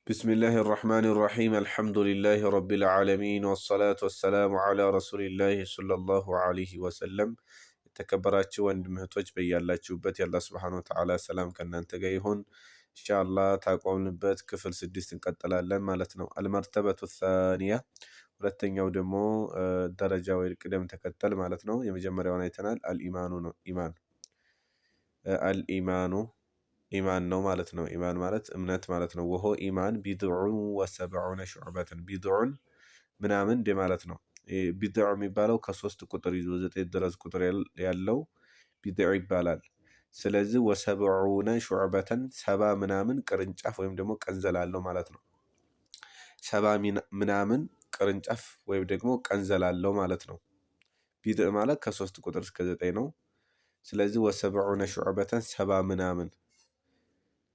بسم الله الرحمن الرحيم الحمد لله رب العالمين والصلاة والسلام على رسول الله صلى الله عليه وسلم تكبراتشو وندمهتوج بيالاچوبت يالله سبحانه وتعالى سلام كنانተ ጋር ይሁን ኢንሻአላህ ታቆምንበት ክፍል 6 እንቀጥላለን ማለት ነው። المرتبة الثانية ሁለተኛው ደግሞ ደረጃ ወይ ቅደም ተከተል ማለት ነው። የመጀመሪያውን አይተናል። አልኢማኑ ነው። አልኢማኑ ኢማን ነው ማለት ነው። ኢማን ማለት እምነት ማለት ነው። ወሆ ኢማን ቢድዑን ወሰብዑነ ሹዕበትን ቢድዑን ምናምን እንደ ማለት ነው። ቢድዑ የሚባለው ከ3 ቁጥር ይዞ 9 ድረስ ቁጥር ያለው ቢድዑ ይባላል። ስለዚህ ወሰብዑነ ሹዕበትን 70 ምናምን ቅርንጫፍ ወይም ደግሞ ቀንዘል አለው ማለት ነው። 70 ምናምን ቅርንጫፍ ወይም ደግሞ ቀንዘል አለው ማለት ነው። ቢድዕ ማለት ከ3 ቁጥር እስከ 9 ነው። ስለዚህ ወሰብዑነ ሹዕበትን 70 ምናምን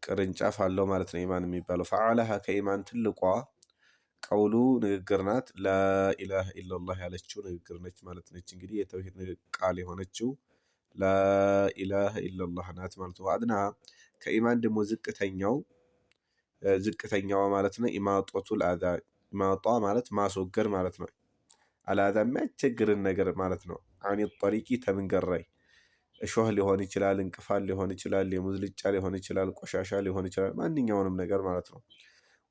ቅርንጫፍ አለው ማለት ነው። ኢማን የሚባለው ፈዓለሃ ከኢማን ትልቋ ቀውሉ ንግግር ናት። ላኢላሃ ኢላላህ ያለችው ንግግር ነች ማለት ነች። እንግዲህ የተውሂድ ቃል የሆነችው ላኢላሃ ኢላላህ ናት ማለት ነው። አድና ከኢማን ደግሞ ዝቅተኛዋ ማለት ነው። ኢማጦቱል አዛ ኢማጧ ማለት ማስወገድ ማለት ነው። አልአዛ የሚያስቸግርን ነገር ማለት ነው። አኒ ጠሪቂ ተመንገድ ላይ እሾህ ሊሆን ይችላል፣ እንቅፋት ሊሆን ይችላል፣ የሙዝ ልጫ ሊሆን ይችላል፣ ቆሻሻ ሊሆን ይችላል፣ ማንኛውንም ነገር ማለት ነው።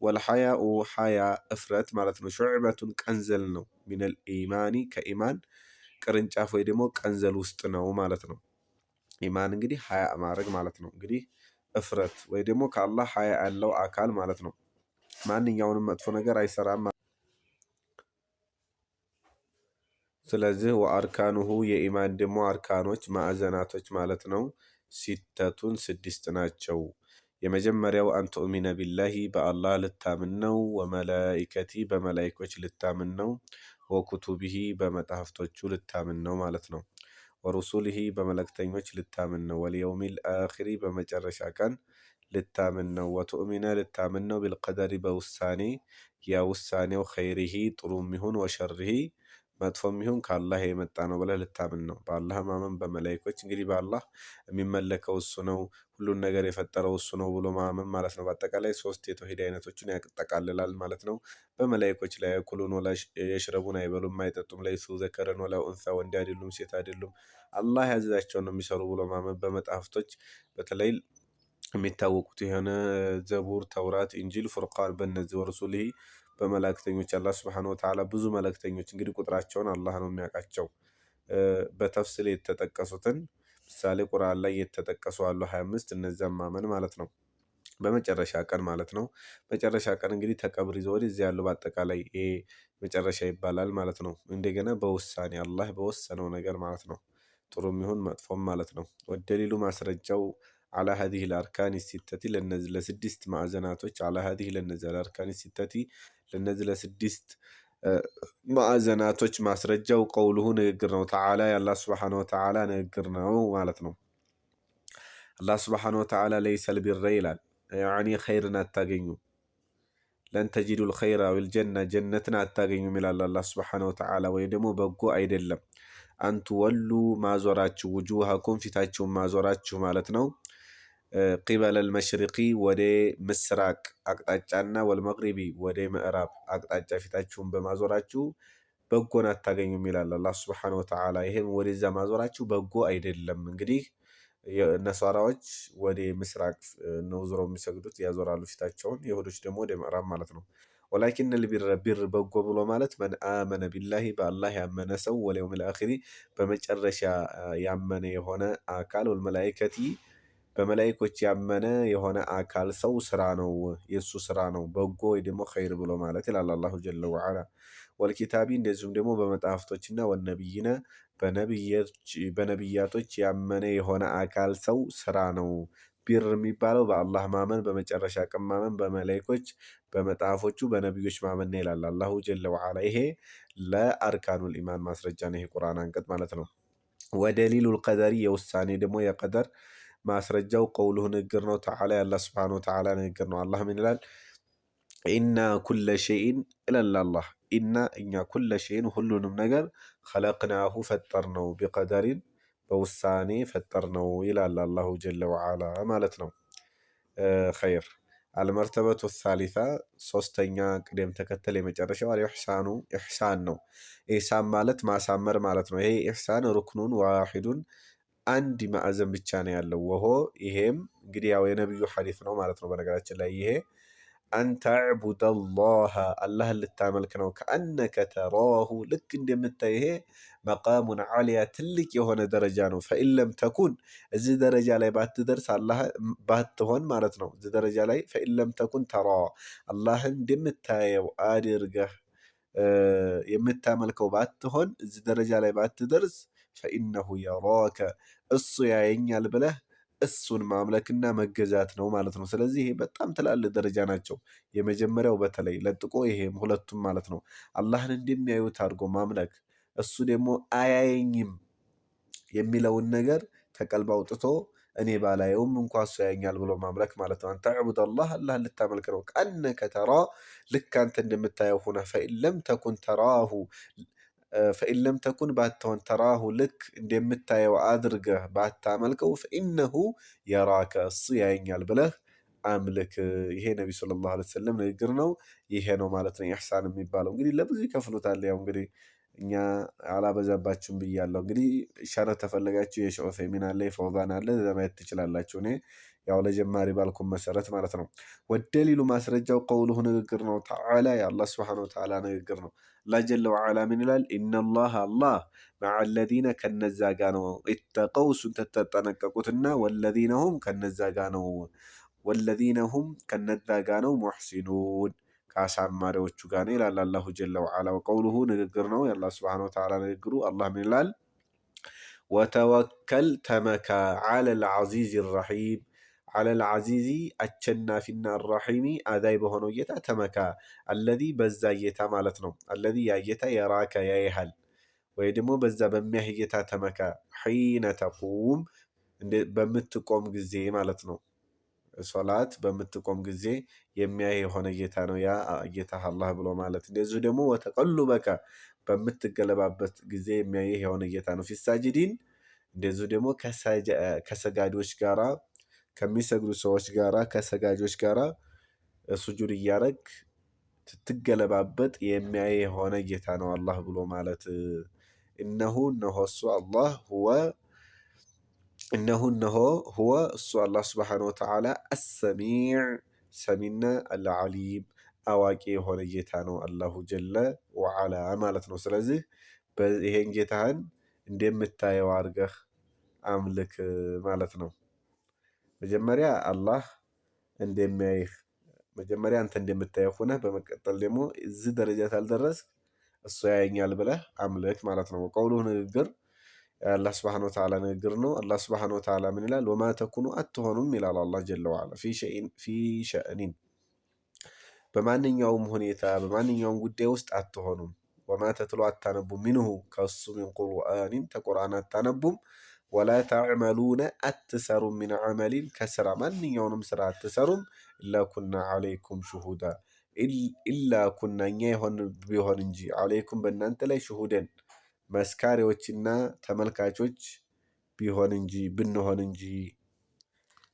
ወልሐያኡ ሐያ እፍረት ማለት ነው። ሹዕበቱን ቀንዘል ነው። ሚነል ኢማኒ ከኢማን ቅርንጫፍ ወይ ደግሞ ቀንዘል ውስጥ ነው ማለት ነው። ኢማን እንግዲህ ሐያ ማድረግ ማለት ነው። እንግዲህ እፍረት ወይ ደግሞ ከአላህ ሐያ ያለው አካል ማለት ነው። ማንኛውንም መጥፎ ነገር አይሰራም። ስለዚህ ወአርካኑሁ የኢማን ደግሞ አርካኖች ማዕዘናቶች ማለት ነው። ሲተቱን 6 ናቸው። የመጀመሪያው አንቱእሚነ ቢላሂ በአላህ ልታምን ነው። ወመላኢከቲ በመላኢኮች ልታምን ነው። ወኩቱቢሂ በመጽሐፍቶቹ ልታምን ነው ማለት ነው። ወሩሱሊሂ በመልእክተኞች ልታምን ነው። ወልየውሚል አኺሪ በመጨረሻ ቀን ልታምን ነው። ወቱእሚነ ልታምን ነው። ቢልቀደሪ በውሳኔ ያ ውሳኔው ኸይሪሂ ጥሩም ይሁን ወሸሪሂ መጥፎም ይሁን ከአላህ የመጣ ነው ብለህ ልታምን ነው። በአላህ ማመን በመላኢኮች እንግዲህ በአላህ የሚመለከው እሱ ነው፣ ሁሉን ነገር የፈጠረው እሱ ነው ብሎ ማመን ማለት ነው። በአጠቃላይ 3 የተውሂድ አይነቶችን ያጠቃልላል ማለት ነው። በመላኢኮች ላይ ያኩሉን ወላ የሽረቡን አይበሉም አይጠጡም፣ ለይሱ ዘከረን ወላ ኡንሳ ወንድ አይደሉም ሴት አይደሉም፣ አላህ ያዘዛቸውን ነው የሚሰሩ ብሎ ማመን በመጽሐፍቶች በተለይ የሚታወቁት የሆነ ዘቡር፣ ተውራት፣ ኢንጂል፣ ፉርቃን በእነዚህ ወረሱሊሂ በመላእክተኞች አላህ ሱብሓነሁ ወተዓላ ብዙ መላእክተኞች እንግዲህ ቁጥራቸውን አላህ ነው የሚያውቃቸው። በተፍሲል የተጠቀሱትን ምሳሌ ቁርአን ላይ የተጠቀሱ አሉ 25 እነዛን ማመን ማለት ነው። በመጨረሻ ቀን ማለት ነው። መጨረሻ ቀን እንግዲህ ተቀብር ይዘው ወደዚህ ያለው በአጠቃላይ ይሄ መጨረሻ ይባላል ማለት ነው። እንደገና በውሳኔ አላህ በወሰነው ነገር ማለት ነው። ጥሩም ይሁን መጥፎም ማለት ነው። ወደሊሉ ማስረጃው አላ هذه الاركان السته ለነዚህ ለስድስት ማዕዘናቶች አላ هذه ለነዚህ الاركان السته ለነዚህ ለስድስት ማዕዘናቶች ማስረጃው ቀውሉሁ ንግግር ነው። ተዓላ የአላህ ሱብሓነሁ ወተዓላ ንግግር ነው ማለት ነው። አላህ ሱብሓነሁ ወተዓላ ለይሰል ቢረ ይላል ያኒ ኸይርን አታገኙም። ለን ተጂዱል ኸይረ ወልጀነ ጀነትን አታገኙም ይላል አላህ ሱብሓነሁ ወተዓላ። ወይ ደግሞ በጎ አይደለም አንቱ ወሉ ማዞራችሁ ውጁሃኩም ፊታችሁን ማዞራችሁ ማለት ነው። ቂበለል መሽሪቂ ወደ ምስራቅ አቅጣጫና ወልመግሪቢ ወደ ምዕራብ አቅጣጫ ፊታችሁን በማዞራችሁ በጎን አታገኙም ይላል አላህ ሱብሓነሁ ወተዓላ። ይሄም ወደዛ ማዞራችሁ በጎ አይደለም። እንግዲህ ነሷራዎች ወደ ምስራቅ ነው ዞረው የሚሰግዱት ያዞራሉ ፊታቸውን፣ ይሁዶች ደግሞ ወደ ምዕራብ ማለት ነው። ወላኪን ቢር በጎ ብሎ ማለት መን አመነ ቢላሂ በአላህ ያመነ ሰው ወልየውሚል አኺሪ በመጨረሻ ያመነ የሆነ አካል ወልመላኢከቲ በመላኢኮች ያመነ የሆነ አካል ሰው ስራ ነው፣ የሱ ስራ ነው በጎ ወይ ደግሞ ኸይር ብሎ ማለት ይላል አላሁ ጀለ ወዐላ። ወልኪታቢ እንደዚሁም ደግሞ በመጽሐፍቶችና ወነብይነ በነብያቶች ያመነ የሆነ አካል ሰው ስራ ነው። ቢር የሚባለው በአላህ ማመን በመጨረሻ ቀን ማመን በመላኢኮች በመጽሐፎቹ በነብዮች ማመን ይላል አላሁ ጀለ ወዐላ። ይሄ ለአርካኑል ኢማን ማስረጃ ነው፣ ይሄ ቁርአን አንቀጽ ማለት ነው። ወደሊሉል ቀደሪ የውሳኔ ደግሞ የቀደር ማስረጃው ቀውሉሁ ንግግር ነው። ተዓላ የአላህ ሱብሓነሁ ወተዓላ ንግግር ነው። አላህ ምን ይላል? ኢና ኩለ ሸይን ይላል አላህ። ኢና እኛ ኩለ ሸይን ሁሉንም ነገር ኸለቅናሁ ፈጠር ነው፣ ቢቀደሪን በውሳኔ ፈጠር ነው ይላል አላሁ ጀለ ወዐላ ማለት ነው። ኸይር አልመርተበቱ ሳሊሳ ሶስተኛ ቅደም ተከተል የመጨረሻው አልኢሕሳኑ ኢሕሳን ነው። ኢሕሳን ማለት ማሳመር ማለት ነው። ይሄ ኢሕሳን ሩክኑን ዋሂዱን አንድ ማዕዘን ብቻ ነው ያለው። ወሆ ይሄም እንግዲህ ያው የነብዩ ሐዲስ ነው ማለት ነው። በነገራችን ላይ ይሄ አንተዕቡደላህ አላህን ልታመልክ ነው። ከአነከ ተራሁ ልክ እንደምታይ ይሄ መቃሙን ዓሊያ ትልቅ የሆነ ደረጃ ነው። ፈኢለም ተኩን እዚህ ደረጃ ላይ ባትደርስ አላህ ባትሆን ማለት ነው። እዚህ ደረጃ ላይ ፈኢለም ተኩን ተራ አላህን እንደምታየው አድርገህ የምታመልከው ባትሆን እዚህ ደረጃ ላይ ባትደርስ ፈኢነሁ የራከ እሱ ያየኛል ብለህ እሱን ማምለክና መገዛት ነው ማለት ነው። ስለዚህ ይሄ በጣም ትላልቅ ደረጃ ናቸው። የመጀመሪያው በተለይ ለጥቆ ይሄም ሁለቱም ማለት ነው አላህን እንደሚያዩት አድርጎ ማምለክ፣ እሱ ደግሞ አያየኝም የሚለውን ነገር ከቀልብ አውጥቶ እኔ ባላየውም እንኳ እሱ ያየኛል ብሎ ማምለክ ማለት ነው። አንተ ዕቡደላህ አላህን ልታመልክ ነው። ከአነከ ተራ ልክ አንተ እንደምታየው ሁነ ፈኢለም ተኩን ተራሁ ፈኢለም ተኩን ባትሆን ተራሁ ልክ እንደምታየው አድርገህ ባታመልከው ፈኢነሁ የራከ እሱ ያየኛል ብለህ አምልክ። ይሄ ነቢ ሰለላሁ ዐለይሂ ወሰለም ንግግር ነው። ይሄ ነው ማለት ነው ኢሕሳን የሚባለው። እንግዲህ ለብዙ ይከፍሉታል። ያው እንግዲህ እኛ አላበዛባችሁም ብያለሁ። እንግዲህ ሸረህ ተፈለጋችሁ የሼህ ዑሰይሚን አለ የፈውዛን አለ ለማየት ትችላላችሁ። እኔ ያው ለጀማሪ ባልኩም መሰረት ማለት ነው። ወደሊሉ ማስረጃው ቀውሉሁ ንግግር ነው። ተዓላ የአላህ ሱብሓነሁ ወተዓላ ንግግር ነው። አላህ ጀለ ወዓላ ምን ይላል? ኢነላህ አላህ መዐ ለዚነ ከነዛ ጋ ነው ኢተቀው እሱን ተጠነቀቁትና ወለዚነ ሁም ከነዛ ጋ ነው ሙሕሲኑን ከአሳማሪዎቹ ጋር ነው ይላል አላሁ ጀለ ወዓላ። ወቀውሉሁ ንግግር ነው የአላህ ሱብሓነሁ ወተዓላ ንግግሩ። አላህ ምን ይላል? ወተወከል ተመካ ዐለል ዐዚዚ ረሒም ዐለል ዐዚዚ አሸናፊና አራሒሚ አዛይ በሆነው ጌታ ተመካ። አለዚ በዛ ጌታ ማለት ነው። አለዚ ያ ጌታ የራከ ያይሃል ወይ ደግሞ በዛ በሚያይ ጌታ ተመካ። ሒነ ተቁም በምትቆም ጊዜ ማለት ነው። ሶላት በምትቆም ጊዜ የሚያይ የሆነ ጌታ ነው ያ ጌታ አላህ ብሎ ማለት። እንደዚሁ ደግሞ ወተቀሉበከ በምትገለባበት ጊዜ የሚያይ የሆነ ጌታ ነው። ፊሳጅዲን እንደዚሁ ደግሞ ከሰጋጆች ጋራ ከሚሰግዱ ሰዎች ጋራ ከሰጋጆች ጋራ ሱጁድ እያረግ ትትገለባበጥ የሚያይ የሆነ ጌታ ነው አላህ ብሎ ማለት። እነሆ እሱ አላህ እነሆ ሁወ እሱ አላህ ስብሓነሁ ወተዓላ አሰሚዕ ሰሚና አልዓሊም አዋቂ የሆነ ጌታ ነው አላሁ ጀለ ወዓላ ማለት ነው። ስለዚህ ይሄን ጌታህን እንደምታየው አድርገህ አምልክ ማለት ነው። መጀመሪያ አላህ እንደሚያይህ መጀመሪያ አንተ እንደምታየው ሆነህ በመቀጠል ደግሞ እዚህ ደረጃ ታልደረስክ እሱ ያየኛል ብለህ አምልክ ማለት ነው። ቀውሉሁ ንግግር አላህ ስብሓነሁ ወተዓላ ንግግር ነው። አላህ ስብሓነሁ ወተዓላ ምን ይላል? ወማ ተኩኑ አትሆኑም ይላል አላህ ጀለ ወዓላ ፊ ሸእኒን በማንኛውም ሁኔታ በማንኛውም ጉዳይ ውስጥ አትሆኑም። ወማ ተትሉ አታነቡም ሚንሁ ከሱ ሚን ቁርአኒን ተቁርአን አታነቡም። ወላ ተዕመሉነ አትሰሩም ሚን ዐመሊን ከስራ ማንኛውንም ስራ አትሰሩም። ኢላ ኩና ዐለይኩም ሹሁዳ ኢላ ኩና እኛ የሆን ቢሆን እንጂ ዐለይኩም በእናንተ ላይ ሹሁደን መስካሪዎችና ተመልካቾች ቢሆን እንጂ ብንሆን እንጂ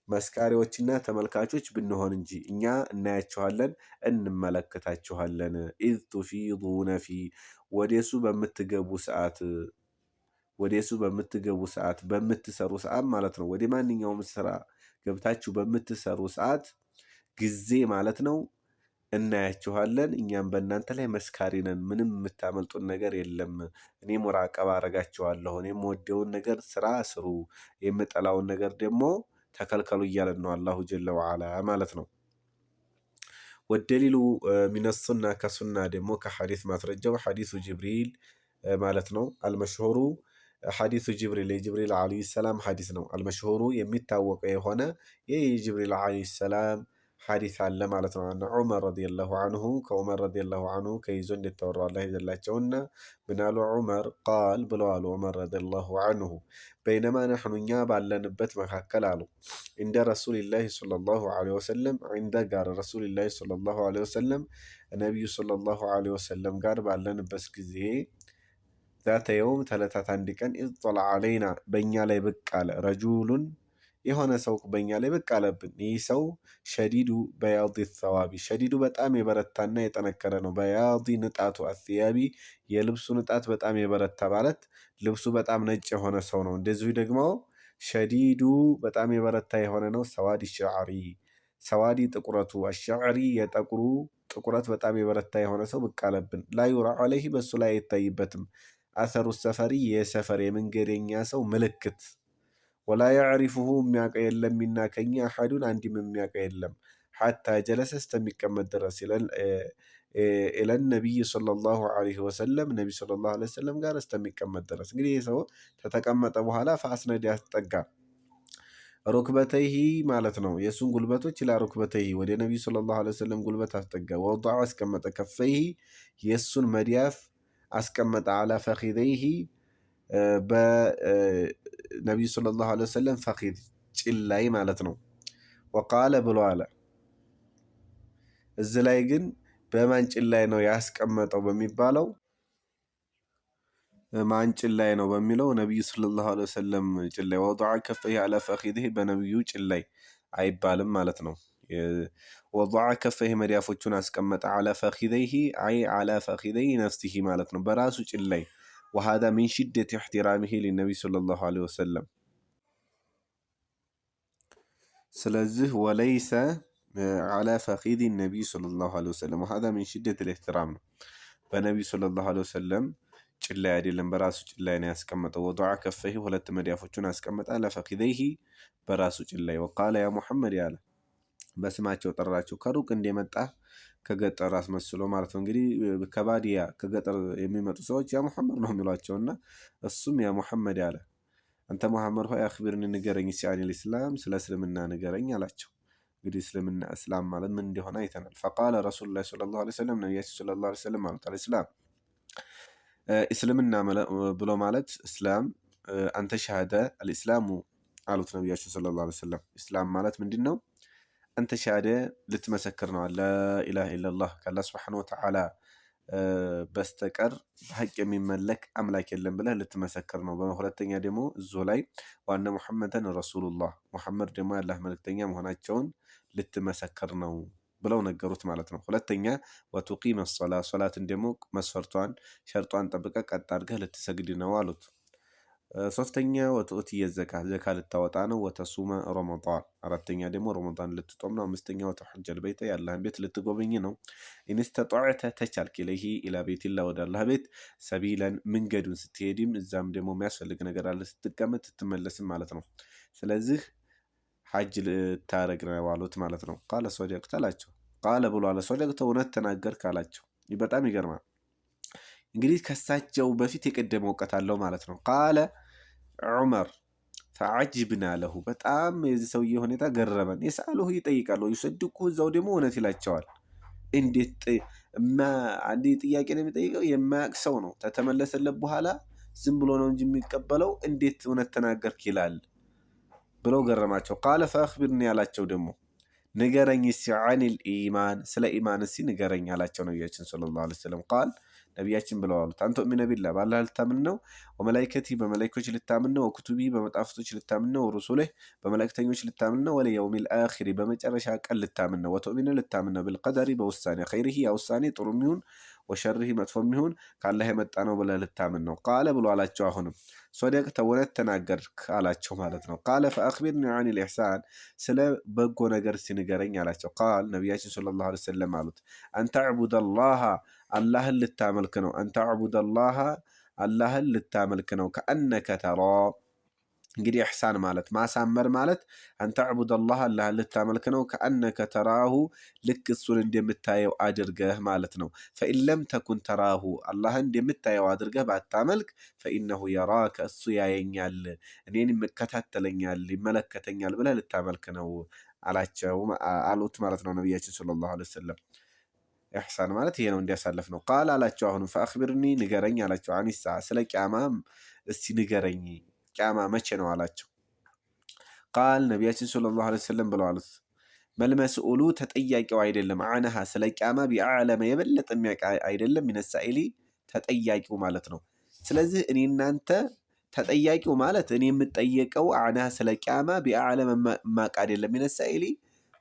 መስካሪዎችና ተመልካቾች ብንሆን እንጂ እኛ እናያችኋለን እንመለከታችኋለን። ኢዝ ቱፊዱነ ፊ ወደሱ በምትገቡ ሰዓት በምትሰሩ ሰዓት ማለት ነው። ወደ ማንኛውም ስራ ገብታችሁ በምትሰሩ ሰዓት ጊዜ ማለት ነው። እናያችኋለን እኛም በእናንተ ላይ መስካሪ ነን። ምንም የምታመልጡን ነገር የለም። እኔ ሙራቀባ አረጋችኋለሁ። እኔ የምወደውን ነገር ስራ ስሩ፣ የምጠላውን ነገር ደግሞ ተከልከሉ እያለን ነው አላሁ ጀለ ወዓላ ማለት ነው። ወደሊሉ ሚነሱና ከሱና ደግሞ ከሐዲስ ማስረጃው ሐዲሱ ጅብሪል ማለት ነው። አልመሽሁሩ ሐዲሱ ጅብሪል የጅብሪል ዓለይሂ ሰላም ሐዲስ ነው። አልመሽሁሩ የሚታወቀው የሆነ የጅብሪል ዓለይሂ ሰላም ሐዲስ አለ ማለት ነው። አነ ዑመር ረዲየላሁ አንሁ ከዑመር ረዲየላሁ አንሁ ከይዞ እንደተወራው አላህ ይዘላቸውና ምናሉ ዑመር ቃል ብለዋሉ ዑመር ረዲየላሁ አንሁ በይነማ ነሕኑ እኛ ባለንበት መካከል አሉ እንደ ረሱሊላሂ ሰለላሁ ዐለይሂ ወሰለም እንደ ጋር ረሱሊላሂ ሰለላሁ ዐለይሂ ወሰለም ነቢዩ ሰለላሁ ዐለይሂ ወሰለም ጋር ባለንበት ጊዜ ዛተ የውም ተለታት አንድ ቀን ኢዝ ጠለዐ ዐለይና በእኛ ላይ ብቅ አለ ረጁሉን የሆነ ሰው በእኛ ላይ ብቅ አለብን። ይህ ሰው ሸዲዱ በያዲ ሰዋቢ ሸዲዱ በጣም የበረታና የጠነከረ ነው። በያዲ ንጣቱ አስያቢ የልብሱ ንጣት በጣም የበረታ ማለት ልብሱ በጣም ነጭ የሆነ ሰው ነው። እንደዚሁ ደግሞ ሸዲዱ በጣም የበረታ የሆነ ነው። ሰዋዲ ሸዕሪ ሰዋዲ ጥቁረቱ አሸዕሪ የጠቁሩ ጥቁረት በጣም የበረታ የሆነ ሰው ብቅ አለብን። ላ ዩራ ዐለይሂ በሱ ላይ አይታይበትም። አሰሩ ሰፈሪ የሰፈር የመንገደኛ ሰው ምልክት ወላ ያዕሪፉሁ የሚያውቀው የለም ሚና ከኛ አሐዱን አንድም የሚያውቀው የለም ሐታ ጀለሰ እስከሚቀመጥ ድረስ ኢለን ነቢይ ሰለላሁ ዐለይሂ ወሰለም ነቢ ሰለላሁ ዐለይሂ ወሰለም ጋር እስከሚቀመጥ ድረስ። እንግዲህ ይህ ሰው ከተቀመጠ በኋላ ፈአስነድ ያስጠጋ ሩክበተይሂ ማለት ነው የእሱን ጉልበቶች ኢላ ሩክበተይሂ ወደ ነቢዩ ሰለላሁ ዐለይሂ ወሰለም ጉልበት አስጠጋ። ወወደዐ አስቀመጠ ከፈይሂ የእሱን መዳፍ አስቀመጠ አላ ፈኺዘይሂ በነቢዩ ሰለላሁ ዐለይሂ ወሰለም ፈኺዝ ጭን ላይ ማለት ነው። ወቃለ ብሎ አለ። እዚህ ላይ ግን በማን ጭን ላይ ነው ያስቀመጠው በሚባለው ማን ጭን ላይ ነው በሚለው ነቢዩ ሰለላሁ ዐለይሂ ወሰለም ጭን ላይ ወወደዐ ከፈይሂ አላ ፈኺዚሂ በነቢዩ ጭን ላይ አይባልም ማለት ነው። ወደዐ ከፈይሂ መዳፎቹን አስቀመጠ አላ ፈኺዘይሂ አይ አላ ፈኺዘይ ነፍሲሂ ማለት ነው በራሱ ጭን ላይ። ወሃዛ ሚን ሽደት ኢሕቲራሚሂ ሊነቢይ ሰለላሁ ዐለይሂ ወሰለም። ስለዚህ ወለይሰ አላ ፈኺዚ ነቢይ ሰለላሁ ዐለይሂ ወሰለም ወሃዛ ሚን ሽደት ኢሕቲራም ነው። በነቢዩ ሰለላሁ ዐለይሂ ወሰለም ጭን ላይ አይደለም በራሱ ጭን ላይ ነው ያስቀመጠው። ወደዐ ከፈይሂ ሁለት መዳፎቹን አስቀመጠ አላ ፈኺዘይሂ በራሱ ጭን ላይ። ወቃለ ያ ሙሐመድ ያለ በስማቸው ጠራቸው። ከሩቅ እንደመጣ ከገጠር አስመስሎ ማለት ነው። እንግዲህ ከባዲያ ከገጠር የሚመጡ ሰዎች ያ ሙሐመድ ነው የሚሏቸውና እሱም ያ ሙሐመድ አለ አንተ ሙሐመድ ሆይ አኽቢርኒ ንገረኝ እስኪ አኒል ኢስላም ስለ እስልምና ንገረኝ አላቸው። እንግዲህ እስልምና እስላም ማለት ምን እንደሆነ አይተናል። ፈቃለ ረሱሉላህ ሰለላሁ ዐለይሂ ወሰለም ነቢያችን ሰለላሁ ዐለይሂ ወሰለም አሉት አልኢስላም እስልምና ብሎ ማለት እስላም አንተ ሸሃደ አልኢስላሙ አሉት ነቢያችን ሰለላሁ ዐለይሂ ወሰለም። እስላም ማለት ምንድን ነው? አንተ ሸሃደ ልትመሰክር ነው ላኢላሃ ኢለላህ ከአላህ ሱብሓነሁ ወተዓላ በስተቀር በሐቅ የሚመለክ አምላክ የለም ብለህ ልትመሰክር ነው። በሁለተኛ ደግሞ እዚሁ ላይ ዋነ ሙሐመደን ረሱሉላህ ሙሐመድ ደግሞ ያላህ መልእክተኛ መሆናቸውን ልትመሰክር ነው ብለው ነገሩት ማለት ነው። ሁለተኛ ወቱቂመ ሶላ ሶላትን ደግሞ መስፈርቷን ሸርጧን ጠብቀህ ቀጥ አድርገህ ልትሰግድ ነው አሉት። ሶስተኛ ወትኡትየ ዘካ ዘካ ልታወጣ ነው። ወተሱመ ረመዳን አራተኛ ደግሞ ረመዳን ልትጦም ነው። አምስተኛ ወተሐጀል በይተ የአላህን ቤት ልትጎበኝ ነው። ኢንስተጣዕተ ተቻልክ ኢለይሂ ኢላ ቤቲላህ ወደ አላህ ቤት ሰቢለን መንገዱን ስትሄድም እዛም ደግሞ የሚያስፈልግ ነገር አለ ስትቀመጥ ስትመለስም ማለት ነው። ስለዚህ ሐጅ ልታረግ ነው አሉት ማለት ነው። ቃለ ሶደቅተ አላቸው። ቃለ ብሎ አለ ሶደቅተ እውነት ተናገርክ አላቸው። በጣም ይገርማል። እንግዲህ ከሳቸው በፊት የቀደመ እውቀት አለው ማለት ነው። ቃለ ዑመር ፈዐጅብና ለሁ በጣም የዚህ ሰውዬ ሁኔታ ገረመን። የሰአሉሁ ይጠይቃሉ ይሰድቁ እዛው ደግሞ እውነት ይላቸዋል። እንዴት አንድ ጥያቄ ነው የሚጠይቀው የማያውቅ ሰው ነው። ተተመለሰለት በኋላ ዝም ብሎ ነው እንጂ የሚቀበለው እንዴት እውነት ተናገርክ ይላል ብለው ገረማቸው። ቃለ ፈአኽቢርኒ ያላቸው ደግሞ ንገረኝ እስኪ ዐኒል ኢማን ስለ ኢማን እስኪ ንገረኝ አላቸው ነቢያችን ሰለላሁ ዐለይሂ ወሰለም። ቃል ነቢያችን ብለው አሉት አንተ ኡሚነ ቢላህ በአላህ ልታምን ነው። ወመላኢከቲ በመላኢኮች ልታምን ነው። ወኩቱቢ በመጣፍቶች ልታምን ነው። ወሩሱሊህ በመላእክተኞች ልታምን ነው። ወለየውሚል አኺሪ በመጨረሻ ቀን ልታምን ነው። ወቱእሚኑ ልታምን ነው። ቢልቀደሪ በውሳኔ ኸይሪሂ ያ ውሳኔ ጥሩ የሚሆን ወሸሪሂ መጥፎ የሚሆን ካላህ የመጣ ነው ብለህ ልታምን ነው። ቃለ ብሎ አላቸው አሁንም ሶደቅተ እውነት ተናገርክ አላቸው ማለት ነው። ቃለ ፈአኽቢርኒ ዐኒል ኢሕሳን ስለ በጎ ነገር እስኪ ንገረኝ አላቸው። ቃል ነቢያችን ሰለላሁ ዐለይሂ ወሰለም አሉት አንተ ዕቡደላህ አላህን ልታመልክ ነው። አንተ ዕቡደላህ አላህን ልታመልክ ነው። ከአነከ ተራ እንግዲህ ኢሕሳን ማለት ማሳመር ማለት አንተ ዕቡደላህ አላህን ልታመልክ ነው። ከአነከ ተራሁ ልክ እሱን እንደምታየው አድርገህ ማለት ነው። ፈኢን ለም ተኩን ተራሁ አላህን እንደምታየው አድርገህ ባታመልክ ፈኢነሁ የራከ እሱ ያየኛል፣ እኔን ይከታተለኛል፣ ይመለከተኛል ብለህ ልታመልክ ነው አላቸው አሉት ማለት ነው ነቢያችን ሰለላሁ ዐለይሂ ወሰለም። ኢሕሳን ማለት ይሄ ነው እንዲያሳለፍ ነው። ቃል አላቸው አሁንም ፈአኽቢርኒ ንገረኝ አላቸው። አኒሳ ስለ ቂያማ እስቲ ንገረኝ ቂያማ መቼ ነው አላቸው። ቃል ነቢያችን ሰለላሁ ዐለይሂ ወሰለም ብለው አሉት መልመስኡሉ ተጠያቂው አይደለም አነሃ ስለ ቂያማ ቢአዕለመ የበለጠ የሚያውቅ አይደለም ሚነሳኢሊ ተጠያቂው ማለት ነው። ስለዚህ እኔ እናንተ ተጠያቂው ማለት እኔ የምጠየቀው አና ስለ ቂያማ ቢአዕለመ ማቅ አይደለም ሚነሳኢሊ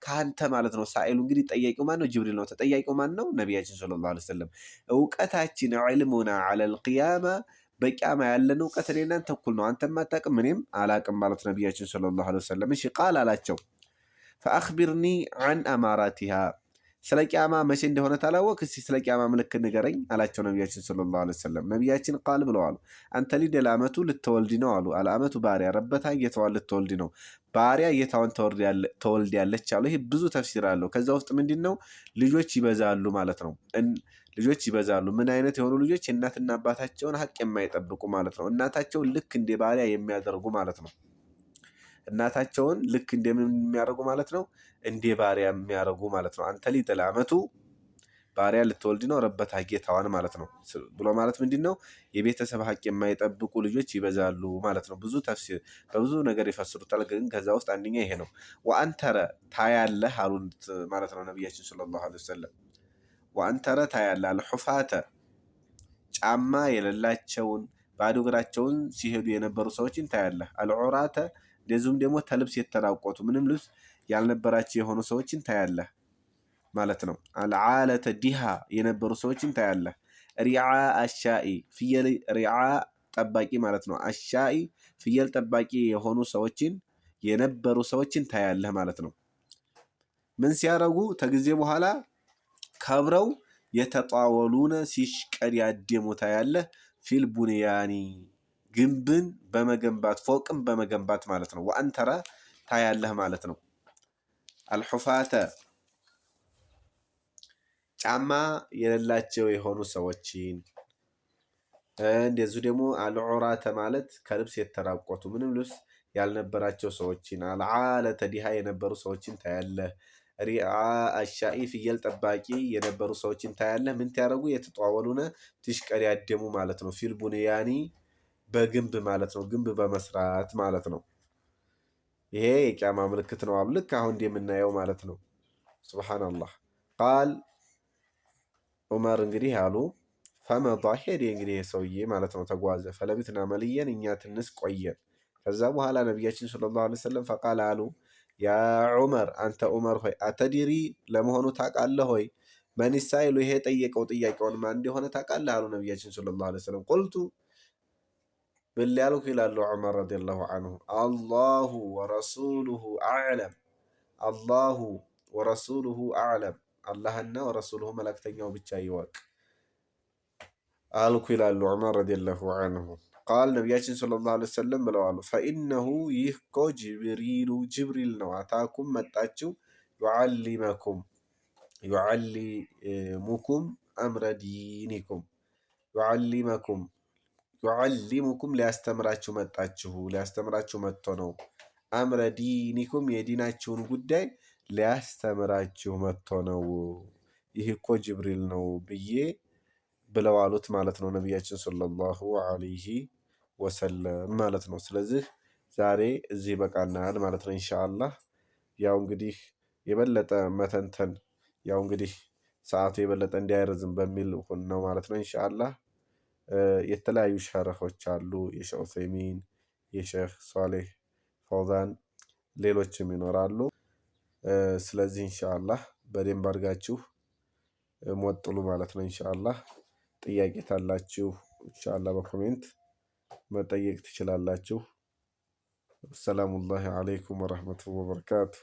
ከአንተ ማለት ነው። ሳኢሉ እንግዲህ ጠያቂው ማን ነው? ጅብሪል ነው። ተጠያቂው ማን ነው? ነቢያችን ሰለላሁ ዐለይሂ ወሰለም። እውቀታችን ዒልሙና ዐለል ቂያማ በቂያማ ያለን እውቀት እኔ እናንተ እኩል ነው። አንተም አታውቅም እኔም አላውቅም ማለት ነቢያችን ሰለላሁ ዐለይሂ ወሰለም። እሺ ቃል አላቸው ፈአኽቢርኒ ዐን አማራቲሃ ስለ ቂያማ መቼ እንደሆነ ታላወቅ እስቲ ስለ ቂያማ ምልክት ንገረኝ አላቸው ነቢያችን ሰለላሁ ዐለይሂ ወሰለም። ነቢያችን ቃል ብለዋሉ አንተ ሊድ አልአመቱ ልትወልድ ነው አሉ። አልአመቱ ባሪያ ረበታ ጌታዋን ልትወልድ ነው። ባሪያ ጌታዋን ተወልዳለች አሉ። ይሄ ብዙ ተፍሲር አለው። ከዛ ውስጥ ምንድን ነው ልጆች ይበዛሉ ማለት ነው። ልጆች ይበዛሉ። ምን አይነት የሆኑ ልጆች? እናትና አባታቸውን ሀቅ የማይጠብቁ ማለት ነው። እናታቸውን ልክ እንደ ባሪያ የሚያደርጉ ማለት ነው። እናታቸውን ልክ እንደምን የሚያደርጉ ማለት ነው? እንደ ባሪያ የሚያደርጉ ማለት ነው። አንተ ሊድ አልአመቱ ባሪያ ልትወልድ ነው ረበታ ጌታዋን ማለት ነው ብሎ ማለት ምንድን ነው? የቤተሰብ ሀቅ የማይጠብቁ ልጆች ይበዛሉ ማለት ነው። ብዙ ተፍሲር በብዙ ነገር ይፈስሩታል። ግን ከዛ ውስጥ አንደኛ ይሄ ነው። ወአንተረ ታያለህ አሉት ማለት ነው ነቢያችን ሰለላሁ ዐለይሂ ወሰለም። ወአንተረ ታያለህ አልሑፋተ ጫማ የሌላቸውን ባዶ እግራቸውን ሲሄዱ የነበሩ ሰዎችን ታያለህ። አልዑራተ እንደዚሁም ደግሞ ተልብስ የተራቆቱ ምንም ልብስ ያልነበራቸው የሆኑ ሰዎችን ታያለህ ማለት ነው። አልዓለተ ዲሃ የነበሩ ሰዎችን ታያለህ። ሪዓ አሻኢ ፍየል ሪዓ ጠባቂ ማለት ነው። አሻኢ ፍየል ጠባቂ የሆኑ ሰዎችን የነበሩ ሰዎችን ታያለህ ማለት ነው። ምን ሲያረጉ? ተጊዜ በኋላ ከብረው የተጣወሉነ ሲሽቀዳደሙ ታያለህ። ፊል ቡንያኒ ግንብን በመገንባት ፎቅን በመገንባት ማለት ነው። ወአንተራ ታያለህ ማለት ነው። አልሑፋተ ጫማ የሌላቸው የሆኑ ሰዎችን እንደዚሁ ደግሞ አልዑራተ ማለት ከልብስ የተራቆቱ ምንም ልብስ ያልነበራቸው ሰዎችን፣ አልዓለተ ዲሃ የነበሩ ሰዎችን ታያለህ። ሪዓ አሻኢ ፍየል ጠባቂ የነበሩ ሰዎችን ታያለህ። ምን ያደረጉ? የተጧወሉነ ትሽቀዳደሙ ማለት ነው። ፊል ቡንያኒ በግንብ ማለት ነው። ግንብ በመስራት ማለት ነው። ይሄ የቂያማ ምልክት ነው። ልክ አሁን እንደምናየው ማለት ነው። ሱብሃነላህ ቃል ዑመር እንግዲህ አሉ ፈመዷ ሄደ እንግዲህ ሰውዬ ማለት ነው ተጓዘ። ፈለቢትና መልየን እኛ ትንሽ ቆየን። ከዛ በኋላ ነቢያችን ሰለላሁ ዐለይሂ ወሰለም ፈቃል አሉ ያ ዑመር አንተ ዑመር ሆይ አተዲሪ ለመሆኑ ታውቃለህ ሆይ መን ሳኢሉ ይሄ ጠየቀው ጥያቄውን ማን እንደሆነ ታውቃለህ አሉ ነቢያችን ሰለላሁ ዐለይሂ ወሰለም። ቁልቱ ብል ያልኩ ይላሉ ዑመር ረዲየላሁ ዐንሁ አላሁ ወረሱሉሁ አዕለም አላሁ ወረሱሉሁ አዕለም አላህና ወረሱሉሁ መላእክተኛው ብቻ ይወቅ አልኩ ይላሉ ዑመር ረዲየላሁ ዐንሁ። ቃል ነቢያችን ሰለላሁ ዐለይሂ ወሰለም ብለዋሉ ፈኢነሁ ይህ እኮ ጅብሪሉ ጅብሪል ነው። አታኩም መጣችው ዩዓሊሙኩም አምረ ዲኒኩም ዩዓሊሙኩም ሊያስተምራችሁ መጣችሁ ሊያስተምራችሁ መጥቶ ነው። አምረ ዲኒኩም የዲናችሁን ጉዳይ ሊያስተምራችሁ መጥቶ ነው። ይህ እኮ ጅብሪል ነው ብዬ ብለው አሉት ማለት ነው ነቢያችን ሰለላሁ ዐለይሂ ወሰለም ማለት ነው። ስለዚህ ዛሬ እዚህ በቃናል ማለት ነው ኢንሻአላህ። ያው እንግዲህ የበለጠ መተንተን ያው እንግዲህ ሰዓቱ የበለጠ እንዳይረዝም በሚል ነው ማለት ነው ኢንሻአላህ። የተለያዩ ሸርሖች አሉ የሼህ ዑሰይሚን፣ የሼህ ሷሊህ ፈውዛን ሌሎችም ይኖራሉ። ስለዚህ ኢንሻአላህ በደንብ አድርጋችሁ ሞጥሉ ማለት ነው ኢንሻአላህ። ጥያቄ ታላችሁ ኢንሻአላህ በኮሜንት መጠየቅ ትችላላችሁ። ሰላሙላሂ አለይኩም ወረህመቱላሂ ወበረካቱ።